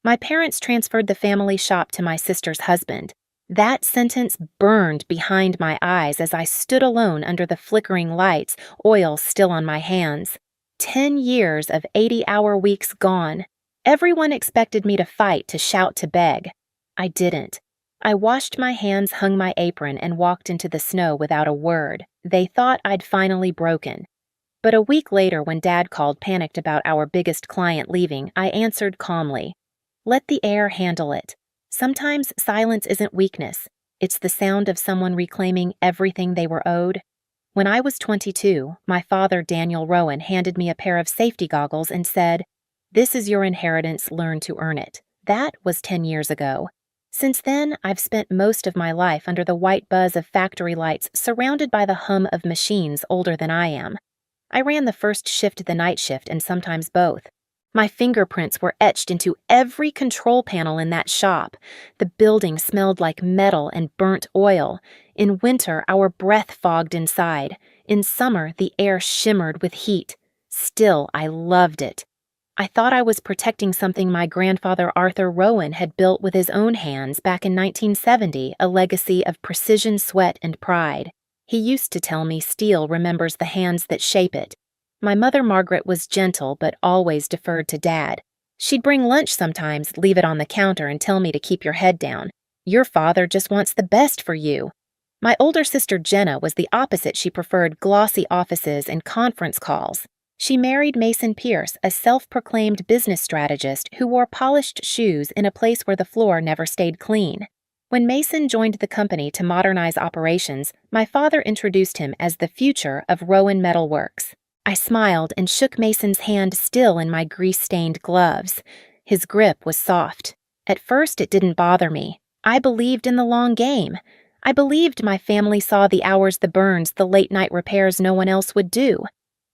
My parents transferred the family shop to my sister's husband. That sentence burned behind my eyes as I stood alone under the flickering lights, oil still on my hands. 10 years of 80-hour weeks gone. Everyone expected me to fight, to shout, to beg. I didn't. I washed my hands, hung my apron, and walked into the snow without a word. They thought I'd finally broken. But a week later, when Dad called panicked about our biggest client leaving, I answered calmly, "Let the air handle it. Sometimes silence isn't weakness. It's the sound of someone reclaiming everything they were owed." When I was 22, my father, Daniel Rowan, handed me a pair of safety goggles and said, "This is your inheritance, learn to earn it." That was 10 years ago. Since then, I've spent most of my life under the white buzz of factory lights, surrounded by the hum of machines older than I am. I ran the first shift, the night shift, and sometimes both. My fingerprints were etched into every control panel in that shop. The building smelled like metal and burnt oil. In winter, our breath fogged inside. In summer, the air shimmered with heat. Still, I loved it. I thought I was protecting something my grandfather Arthur Rowan had built with his own hands back in 1970, a legacy of precision, sweat, and pride. He used to tell me steel remembers the hands that shape it. My mother Margaret was gentle but always deferred to Dad. She'd bring lunch sometimes, leave it on the counter, and tell me to keep your head down. "Your father just wants the best for you." My older sister Jenna was the opposite. She preferred glossy offices and conference calls. She married Mason Pierce, a self-proclaimed business strategist who wore polished shoes in a place where the floor never stayed clean. When Mason joined the company to modernize operations, my father introduced him as the future of Rowan Metal Works. I smiled and shook Mason's hand, still in my grease-stained gloves. His grip was soft. At first, it didn't bother me. I believed in the long game. I believed my family saw the hours, the burns, the late-night repairs no one else would do.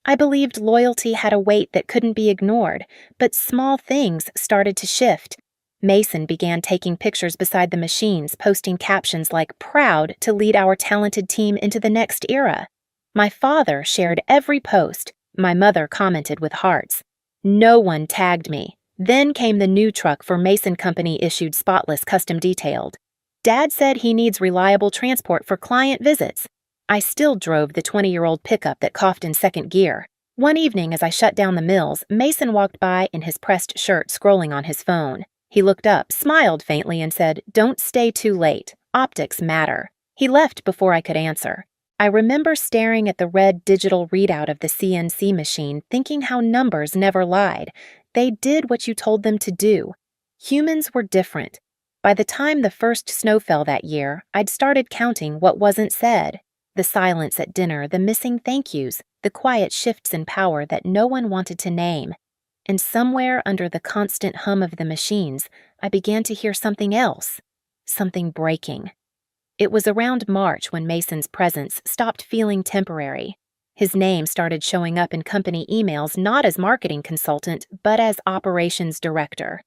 I believed loyalty had a weight that couldn't be ignored, but small things started to shift. Mason began taking pictures beside the machines, posting captions like "proud to lead our talented team into the next era." My father shared every post. My mother commented with hearts. No one tagged me. Then came the new truck for Mason Company, issued spotless, custom detailed. Dad said he needs reliable transport for client visits. I still drove the 20-year-old pickup that coughed in second gear. One evening, as I shut down the mills, Mason walked by in his pressed shirt, scrolling on his phone. He looked up, smiled faintly, and said, "Don't stay too late. Optics matter." He left before I could answer. I remember staring at the red digital readout of the CNC machine, thinking how numbers never lied. They did what you told them to do. Humans were different. By the time the first snow fell that year, I'd started counting what wasn't said. The silence at dinner, the missing thank yous, the quiet shifts in power that no one wanted to name. And somewhere under the constant hum of the machines, I began to hear something else. Something breaking. It was around March when Mason's presence stopped feeling temporary. His name started showing up in company emails, not as marketing consultant, but as operations director.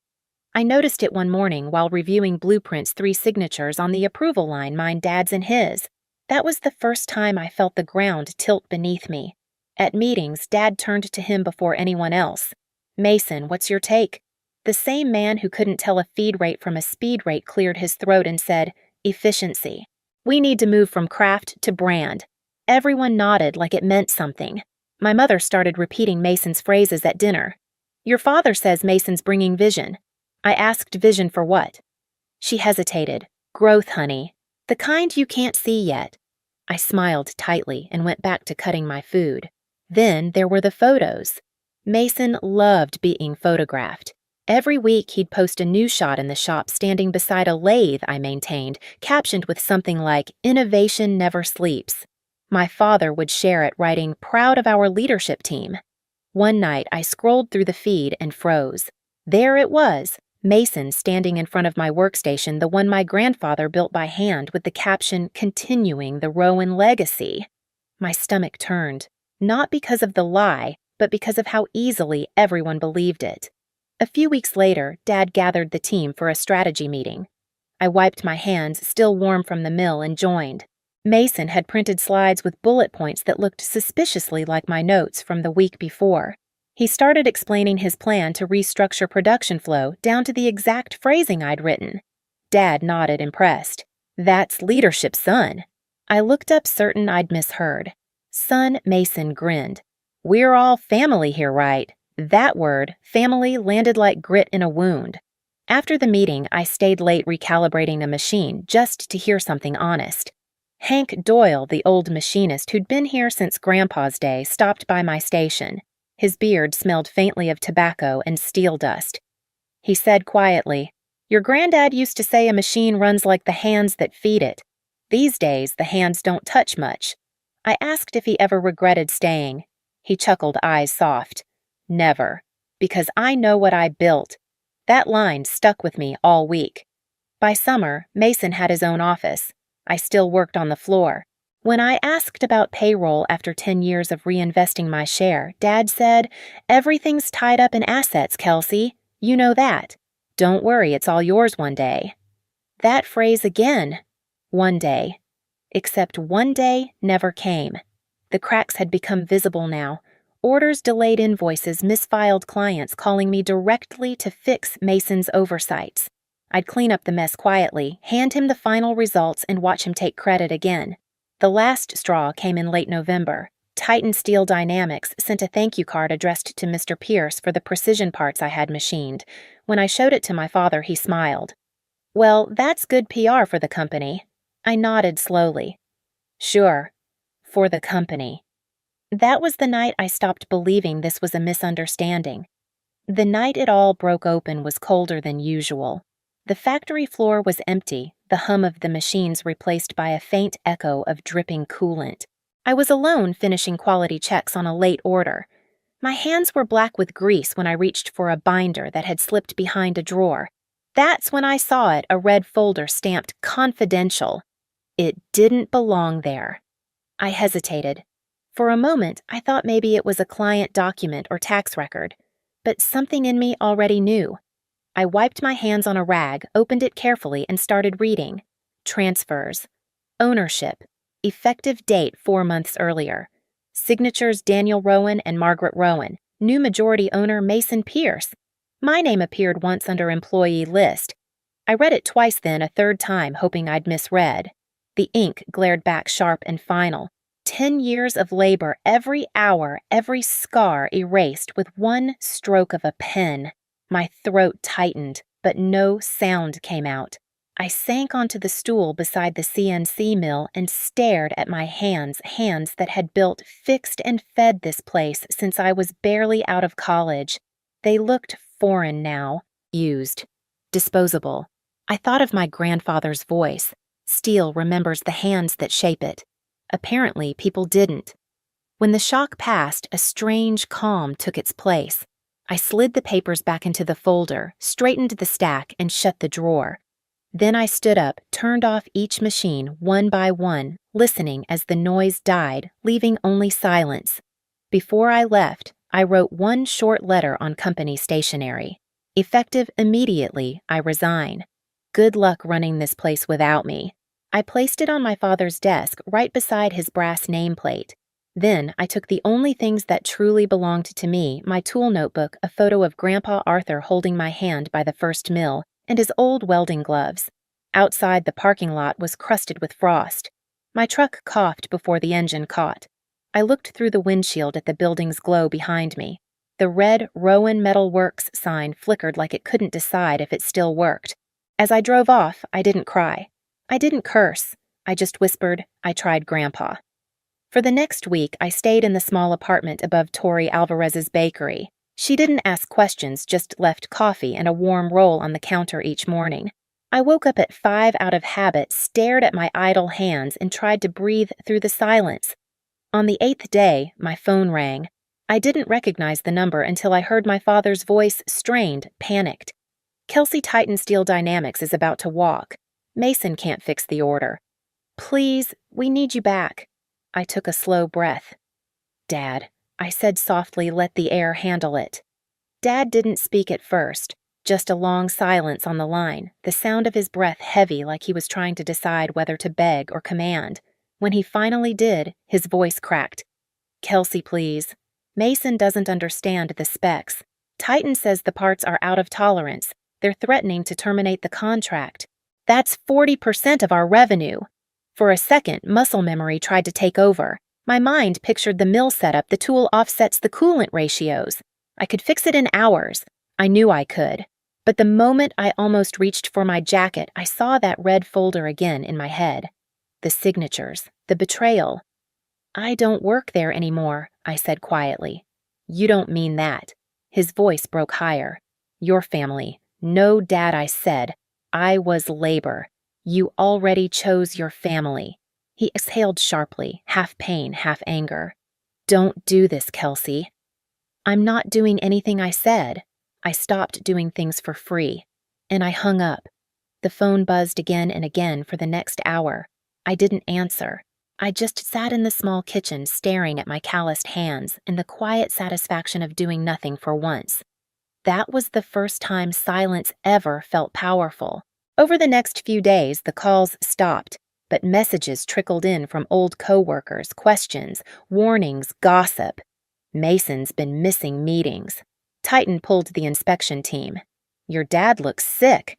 I noticed it one morning while reviewing Blueprint's 3 signatures on the approval line, mine, Dad's, and his. That was the first time I felt the ground tilt beneath me. At meetings, Dad turned to him before anyone else. "Mason, what's your take?" The same man who couldn't tell a feed rate from a speed rate cleared his throat and said, "Efficiency. We need to move from craft to brand." Everyone nodded like it meant something. My mother started repeating Mason's phrases at dinner. "Your father says Mason's bringing vision." I asked, "Vision for what?" She hesitated. "Growth, honey. The kind you can't see yet." I smiled tightly and went back to cutting my food. Then there were the photos. Mason loved being photographed. Every week he'd post a new shot in the shop standing beside a lathe I maintained, captioned with something like, "Innovation never sleeps." My father would share it, writing, "Proud of our leadership team." One night I scrolled through the feed and froze. There it was. Mason standing in front of my workstation, the one my grandfather built by hand, with the caption, "Continuing the Rowan legacy." My stomach turned, not because of the lie, but because of how easily everyone believed it. A few weeks later, Dad gathered the team for a strategy meeting. I wiped my hands, still warm from the mill, and joined. Mason had printed slides with bullet points that looked suspiciously like my notes from the week before. He started explaining his plan to restructure production flow down to the exact phrasing I'd written. Dad nodded, impressed. That's leadership, son. I looked up, certain I'd misheard. Son Mason grinned. We're all family here, right? That word, family, landed like grit in a wound. After the meeting, I stayed late recalibrating the machine just to hear something honest. Hank Doyle, the old machinist who'd been here since Grandpa's day, stopped by my station. His beard smelled faintly of tobacco and steel dust. He said quietly, "Your granddad used to say a machine runs like the hands that feed it. These days, the hands don't touch much." I asked if he ever regretted staying. He chuckled, eyes soft. Never. Because I know what I built. That line stuck with me all week. By summer, Mason had his own office. I still worked on the floor. When I asked about payroll after 10 years of reinvesting my share, Dad said, "Everything's tied up in assets, Kelsey. You know that. Don't worry, it's all yours one day." That phrase again. One day. Except one day never came. The cracks had become visible now. Orders, delayed invoices, misfiled clients calling me directly to fix Mason's oversights. I'd clean up the mess quietly, hand him the final results, and watch him take credit again. The last straw came in late November. Titan Steel Dynamics sent a thank you card addressed to Mr. Pierce for the precision parts I had machined. When I showed it to my father, he smiled. "Well, that's good PR for the company." I nodded slowly. "Sure. For the company." That was the night I stopped believing this was a misunderstanding. The night it all broke open was colder than usual. The factory floor was empty, the hum of the machines replaced by a faint echo of dripping coolant. I was alone finishing quality checks on a late order. My hands were black with grease when I reached for a binder that had slipped behind a drawer. That's when I saw it, a red folder stamped "Confidential." It didn't belong there. I hesitated. For a moment, I thought maybe it was a client document or tax record, but something in me already knew. I wiped my hands on a rag, opened it carefully, and started reading. Transfers. Ownership. Effective date 4 months earlier. Signatures Daniel Rowan and Margaret Rowan. New majority owner Mason Pierce. My name appeared once under employee list. I read it twice then, a third time, hoping I'd misread. The ink glared back sharp and final. 10 years of labor, every hour, every scar erased with one stroke of a pen. My throat tightened, but no sound came out. I sank onto the stool beside the CNC mill and stared at my hands that had built, fixed, and fed this place since I was barely out of college. They looked foreign now, used, disposable. I thought of my grandfather's voice. Steel remembers the hands that shape it. Apparently, people didn't. When the shock passed, a strange calm took its place. I slid the papers back into the folder, straightened the stack, and shut the drawer. Then I stood up, turned off each machine one by one, listening as the noise died, leaving only silence. Before I left, I wrote one short letter on company stationery. Effective immediately, I resign. Good luck running this place without me. I placed it on my father's desk right beside his brass nameplate. Then I took the only things that truly belonged to me, my tool notebook, a photo of Grandpa Arthur holding my hand by the first mill, and his old welding gloves. Outside, the parking lot was crusted with frost. My truck coughed before the engine caught. I looked through the windshield at the building's glow behind me. The red Rowan Metal Works sign flickered like it couldn't decide if it still worked. As I drove off, I didn't cry. I didn't curse. I just whispered, "I tried Grandpa." For the next week, I stayed in the small apartment above Tori Alvarez's bakery. She didn't ask questions, just left coffee and a warm roll on the counter each morning. I woke up at 5 out of habit, stared at my idle hands, and tried to breathe through the silence. On the 8th day, my phone rang. I didn't recognize the number until I heard my father's voice, strained, panicked. "Kelsey, Titan Steel Dynamics is about to walk. Mason can't fix the order. Please, we need you back." I took a slow breath. "Dad," I said softly, "let the air handle it." Dad didn't speak at first, just a long silence on the line, the sound of his breath heavy like he was trying to decide whether to beg or command. When he finally did, his voice cracked. "Kelsey, please." Mason doesn't understand the specs. Titan says the parts are out of tolerance. They're threatening to terminate the contract. That's 40% of our revenue. For a second, muscle memory tried to take over. My mind pictured the mill setup. The tool offsets the coolant ratios. I could fix it in hours. I knew I could. But the moment I almost reached for my jacket, I saw that red folder again in my head. The signatures, the betrayal. I don't work there anymore, I said quietly. You don't mean that. His voice broke higher. Your family. No, Dad, I said. I was labor. You already chose your family. He exhaled sharply, half pain, half anger. Don't do this, Kelsey. I'm not doing anything I said. I stopped doing things for free. And I hung up. The phone buzzed again and again for the next hour. I didn't answer. I just sat in the small kitchen staring at my calloused hands in the quiet satisfaction of doing nothing for once. That was the first time silence ever felt powerful. Over the next few days, the calls stopped, but messages trickled in from old coworkers, questions, warnings, gossip. Mason's been missing meetings. Titan pulled the inspection team. Your dad looks sick.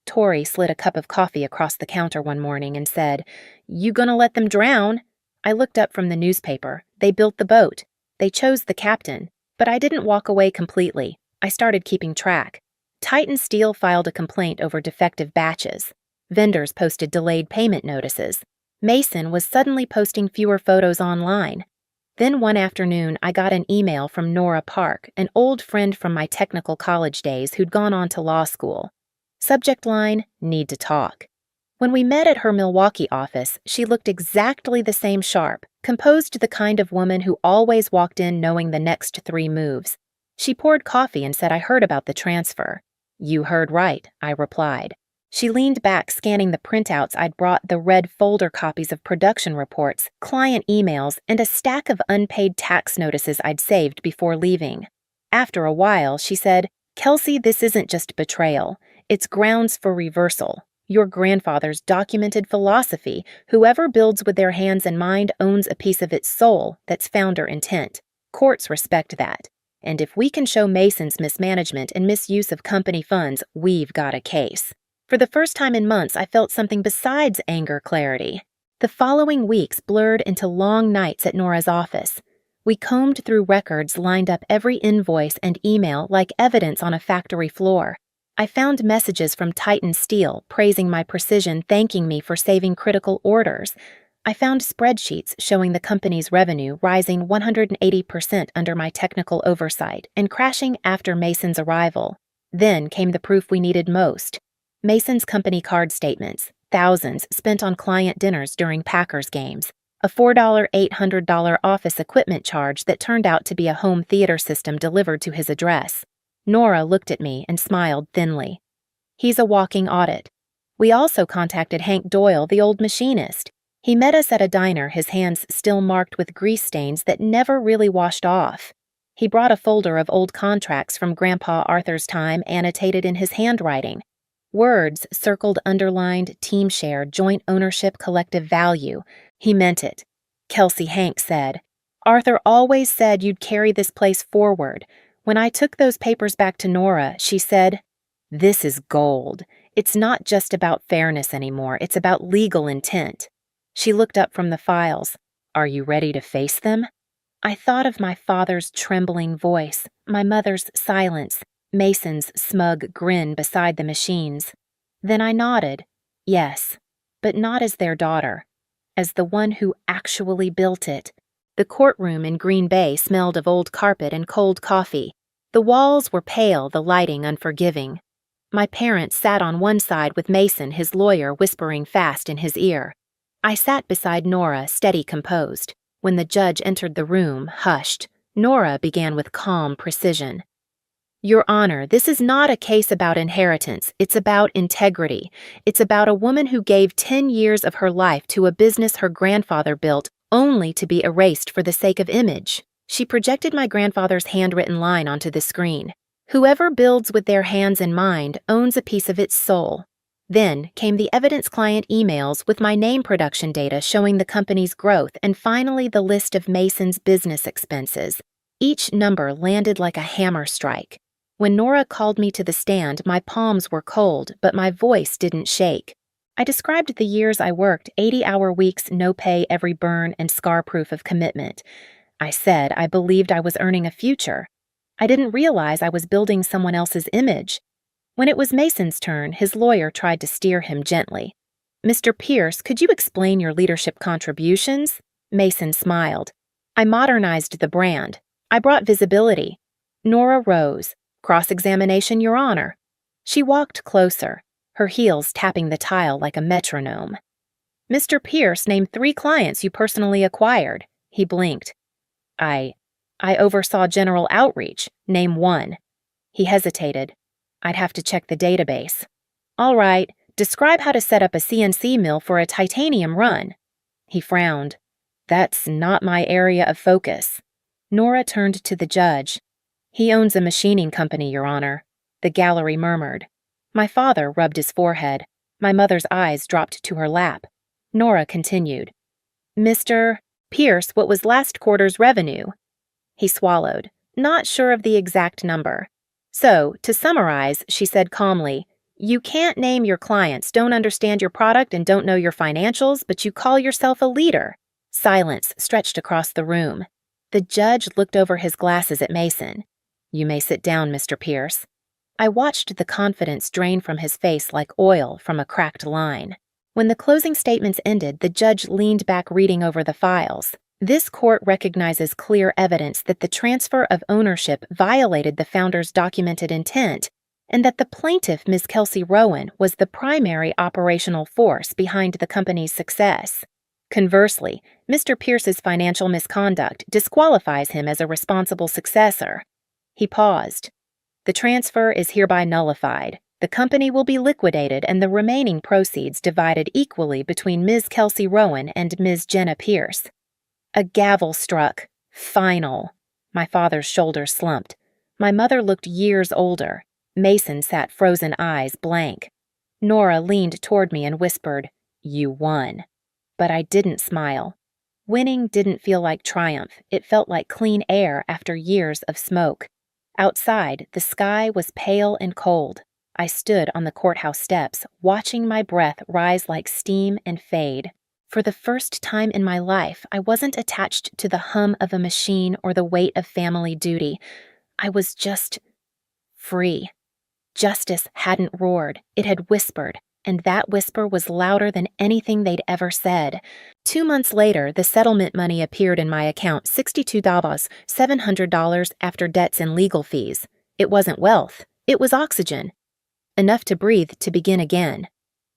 Tori slid a cup of coffee across the counter one morning and said, You gonna let them drown? I looked up from the newspaper. They built the boat. They chose the captain. But I didn't walk away completely. I started keeping track. Titan Steel filed a complaint over defective batches. Vendors posted delayed payment notices. Mason was suddenly posting fewer photos online. Then one afternoon, I got an email from Nora Park, an old friend from my technical college days who'd gone on to law school. Subject line, need to talk. When we met at her Milwaukee office, she looked exactly the same sharp, composed the kind of woman who always walked in knowing the next 3 moves. She poured coffee and said I heard about the transfer. You heard right, I replied. She leaned back, scanning the printouts I'd brought, the red folder copies of production reports, client emails, and a stack of unpaid tax notices I'd saved before leaving. After a while, she said, Kelsey, this isn't just betrayal. It's grounds for reversal. Your grandfather's documented philosophy, whoever builds with their hands and mind owns a piece of its soul, that's founder intent. Courts respect that. And if we can show Mason's mismanagement and misuse of company funds, we've got a case. For the first time in months, I felt something besides anger clarity. The following weeks blurred into long nights at Nora's office. We combed through records, lined up every invoice and email like evidence on a factory floor. I found messages from Titan Steel praising my precision, thanking me for saving critical orders. I found spreadsheets showing the company's revenue rising 180% under my technical oversight and crashing after Mason's arrival. Then came the proof we needed most. Mason's company card statements, thousands spent on client dinners during Packers games, a $4 $800 office equipment charge that turned out to be a home theater system delivered to his address. Nora looked at me and smiled thinly. He's a walking audit. We also contacted Hank Doyle, the old machinist. He met us at a diner, his hands still marked with grease stains that never really washed off. He brought a folder of old contracts from Grandpa Arthur's time annotated in his handwriting. Words circled, underlined, team share, joint ownership, collective value. He meant it. Kelsey, Hank said, Arthur always said you'd carry this place forward. When I took those papers back to Nora, she said, This is gold. It's not just about fairness anymore. It's about legal intent. She looked up from the files. Are you ready to face them? I thought of my father's trembling voice, my mother's silence, Mason's smug grin beside the machines. Then I nodded. Yes, but not as their daughter. As the one who actually built it. The courtroom in Green Bay smelled of old carpet and cold coffee. The walls were pale, the lighting unforgiving. My parents sat on one side with Mason, his lawyer, whispering fast in his ear. I sat beside Nora, steady, composed. When the judge entered the room, hushed, Nora began with calm precision. Your Honor, this is not a case about inheritance. It's about integrity. It's about a woman who gave 10 years of her life to a business her grandfather built only to be erased for the sake of image. She projected my grandfather's handwritten line onto the screen. Whoever builds with their hands and mind owns a piece of its soul. Then came the evidence client emails with my name production data showing the company's growth, and finally the list of Mason's business expenses. Each number landed like a hammer strike. When Nora called me to the stand, my palms were cold, but my voice didn't shake. I described the years I worked, 80-hour weeks, no pay, every burn, and scar proof of commitment. I said I believed I was earning a future. I didn't realize I was building someone else's image. When it was Mason's turn, his lawyer tried to steer him gently. "Mr. Pierce, could you explain your leadership contributions?" Mason smiled. "I modernized the brand. I brought visibility." Nora rose. "Cross-examination, Your Honor." She walked closer, her heels tapping the tile like a metronome. "Mr. Pierce, name 3 clients you personally acquired." He blinked. I oversaw general outreach. Name 1. He hesitated. "I'd have to check the database." "All right, describe how to set up a CNC mill for a titanium run." He frowned. "That's not my area of focus." Nora turned to the judge. "He owns a machining company, Your Honor." The gallery murmured. My father rubbed his forehead. My mother's eyes dropped to her lap. Nora continued. "Mr. Pierce, what was last quarter's revenue?" He swallowed, not sure of the exact number. "So, to summarize," she said calmly, "you can't name your clients, don't understand your product, and don't know your financials, but you call yourself a leader." Silence stretched across the room. The judge looked over his glasses at Mason. "You may sit down, Mr. Pierce." I watched the confidence drain from his face like oil from a cracked line. When the closing statements ended, the judge leaned back reading over the files. "This court recognizes clear evidence that the transfer of ownership violated the founder's documented intent, and that the plaintiff, Ms. Kelsey Rowan, was the primary operational force behind the company's success. Conversely, Mr. Pierce's financial misconduct disqualifies him as a responsible successor." He paused. "The transfer is hereby nullified. The company will be liquidated and the remaining proceeds divided equally between Ms. Kelsey Rowan and Ms. Jenna Pierce." A gavel struck. Final. My father's shoulders slumped. My mother looked years older. Mason sat frozen eyes blank. Nora leaned toward me and whispered, "You won." But I didn't smile. Winning didn't feel like triumph. It felt like clean air after years of smoke. Outside, the sky was pale and cold. I stood on the courthouse steps, watching my breath rise like steam and fade. For the first time in my life, I wasn't attached to the hum of a machine or the weight of family duty. I was just free. Justice hadn't roared, it had whispered, and that whisper was louder than anything they'd ever said. 2 months later, the settlement money appeared in my account, $62,700 after debts and legal fees. It wasn't wealth, it was oxygen. Enough to breathe to begin again.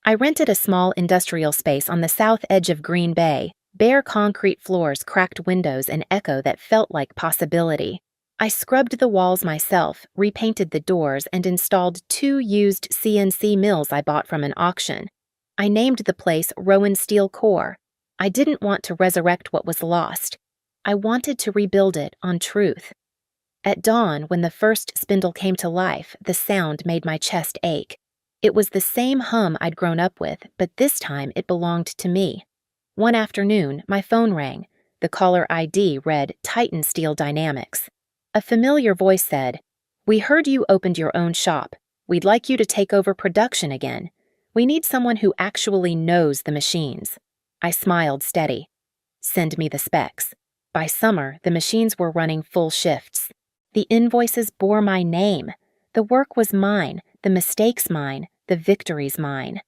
I rented a small industrial space on the south edge of Green Bay, bare concrete floors, cracked windows, an echo that felt like possibility. I scrubbed the walls myself, repainted the doors, and installed 2 used CNC mills I bought from an auction. I named the place Rowan Steel Core. I didn't want to resurrect what was lost. I wanted to rebuild it on truth. At dawn, when the first spindle came to life, the sound made my chest ache. It was the same hum I'd grown up with, but this time it belonged to me. One afternoon, my phone rang. The caller ID read Titan Steel Dynamics. A familiar voice said, "We heard you opened your own shop. We'd like you to take over production again. We need someone who actually knows the machines." I smiled steady. "Send me the specs." By summer, the machines were running full shifts. The invoices bore my name. The work was mine, the mistakes mine, the victories mine.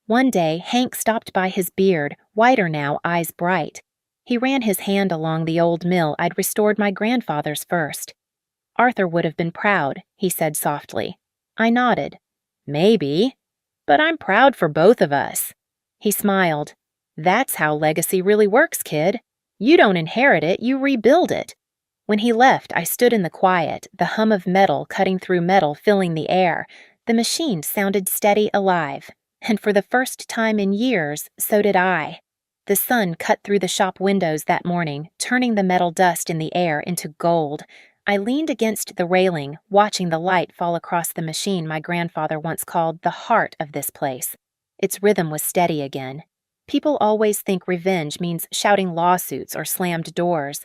One day, Hank stopped by his beard, whiter now, eyes bright. He ran his hand along the old mill I'd restored my grandfather's first. "Arthur would have been proud," he said softly. I nodded. "Maybe, but I'm proud for both of us." He smiled. "That's how legacy really works, kid. You don't inherit it, you rebuild it." When he left, I stood in the quiet, the hum of metal cutting through metal filling the air. The machine sounded steady, alive. And for the first time in years, so did I. The sun cut through the shop windows that morning, turning the metal dust in the air into gold. I leaned against the railing, watching the light fall across the machine my grandfather once called the heart of this place. Its rhythm was steady again. People always think revenge means shouting lawsuits or slammed doors.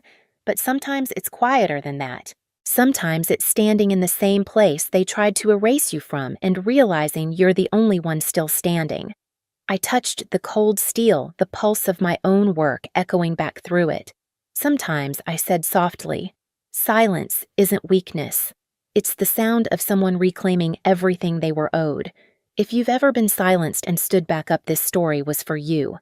but sometimes it's quieter than that. Sometimes it's standing in the same place they tried to erase you from and realizing you're the only one still standing. I touched the cold steel, the pulse of my own work echoing back through it. Sometimes I said softly, "Silence isn't weakness. It's the sound of someone reclaiming everything they were owed. If you've ever been silenced and stood back up, this story was for you."